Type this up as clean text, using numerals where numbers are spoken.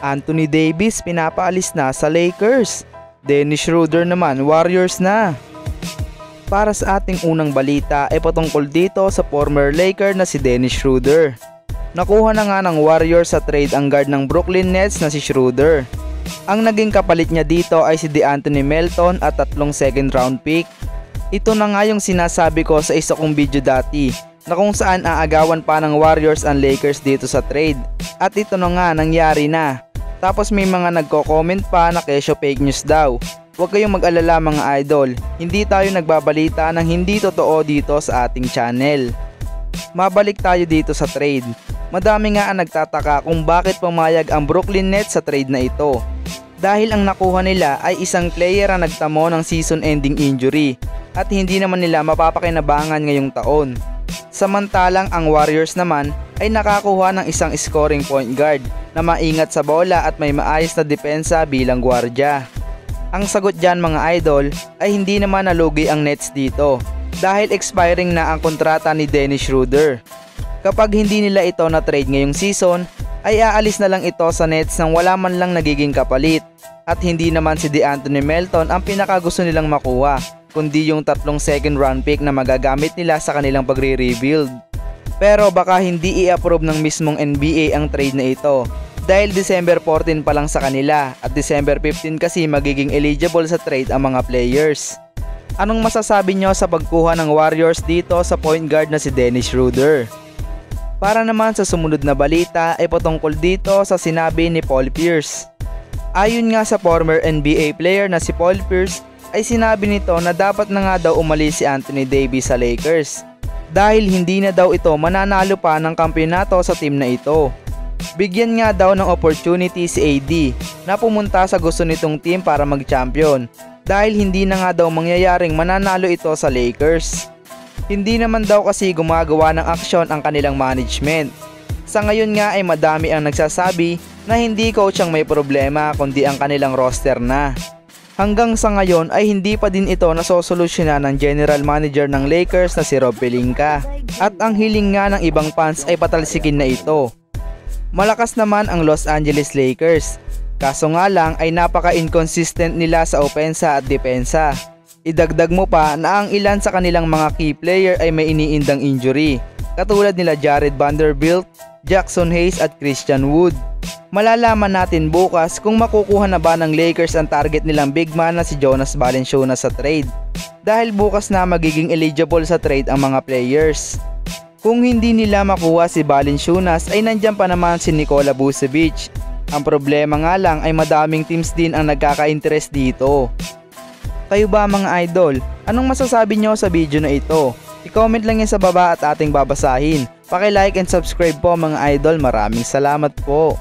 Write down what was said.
Anthony Davis pinapaalis na sa Lakers. Dennis Schroeder naman Warriors na. Para sa ating unang balita ay patungkol dito sa former Laker na si Dennis Schroeder. Nakuha na nga ng Warriors sa trade ang guard ng Brooklyn Nets na si Schroeder. Ang naging kapalit niya dito ay si DeAnthony Melton at 3 second round pick. Ito na nga yung sinasabi ko sa isa kong video dati na kung saan aagawan pa ng Warriors ang Lakers dito sa trade. At ito na nga nangyari na. Tapos may mga nagko-comment pa na kesyo fake news daw. Huwag kayong mag-alala mga idol, hindi tayo nagbabalita ng hindi totoo dito sa ating channel. Mabalik tayo dito sa trade. Madami nga ang nagtataka kung bakit pumayag ang Brooklyn Nets sa trade na ito. Dahil ang nakuha nila ay isang player ang nagtamo ng season-ending injury at hindi naman nila mapapakinabangan ngayong taon. Samantalang ang Warriors naman ay nakakuha ng isang scoring point guard na maingat sa bola at may maayos na depensa bilang gwardya. Ang sagot dyan mga idol ay hindi naman nalugi ang Nets dito dahil expiring na ang kontrata ni Dennis Schroeder. Kapag hindi nila ito na trade ngayong season ay aalis na lang ito sa Nets nang wala man lang nagiging kapalit at hindi naman si DeAnthony Melton ang pinakagusto nilang makuha kundi yung 3 second round pick na magagamit nila sa kanilang pagre-rebuild. Pero baka hindi i-approve ng mismong NBA ang trade na ito dahil December 14 pa lang sa kanila at December 15 kasi magiging eligible sa trade ang mga players. Anong masasabi nyo sa pagkuha ng Warriors dito sa point guard na si Dennis Schroeder? Para naman sa sumunod na balita ay patungkol dito sa sinabi ni Paul Pierce. Ayon nga sa former NBA player na si Paul Pierce ay sinabi nito na dapat na nga daw umalis si Anthony Davis sa Lakers dahil hindi na daw ito mananalo pa ng kampeonato sa team na ito. Bigyan nga daw ng opportunity si AD na pumunta sa gusto nitong team para mag-champion dahil hindi na nga daw mangyayaring mananalo ito sa Lakers. Hindi naman daw kasi gumagawa ng aksyon ang kanilang management. Sa ngayon nga ay madami ang nagsasabi na hindi coach ang may problema kundi ang kanilang roster na. Hanggang sa ngayon ay hindi pa din ito nasosolusyonan ng general manager ng Lakers na si Rob Pelinka at ang hiling nga ng ibang fans ay patalsikin na ito. Malakas naman ang Los Angeles Lakers, kaso nga lang ay napaka-inconsistent nila sa opensa at depensa. Idagdag mo pa na ang ilan sa kanilang mga key player ay may iniindang injury, katulad nila Jared Vanderbilt, Jackson Hayes at Christian Wood. Malalaman natin bukas kung makukuha na ba ng Lakers ang target nilang big man na si Jonas Valanciunas sa trade, dahil bukas na magiging eligible sa trade ang mga players. Kung hindi nila makuha si Valanciunas ay nandyan pa naman si Nikola Vucevic. Ang problema nga lang ay madaming teams din ang nagkaka-interest dito. Kayo ba mga idol? Anong masasabi nyo sa video na ito? I-comment lang yan sa baba at ating babasahin. Paki-like and subscribe po mga idol. Maraming salamat po.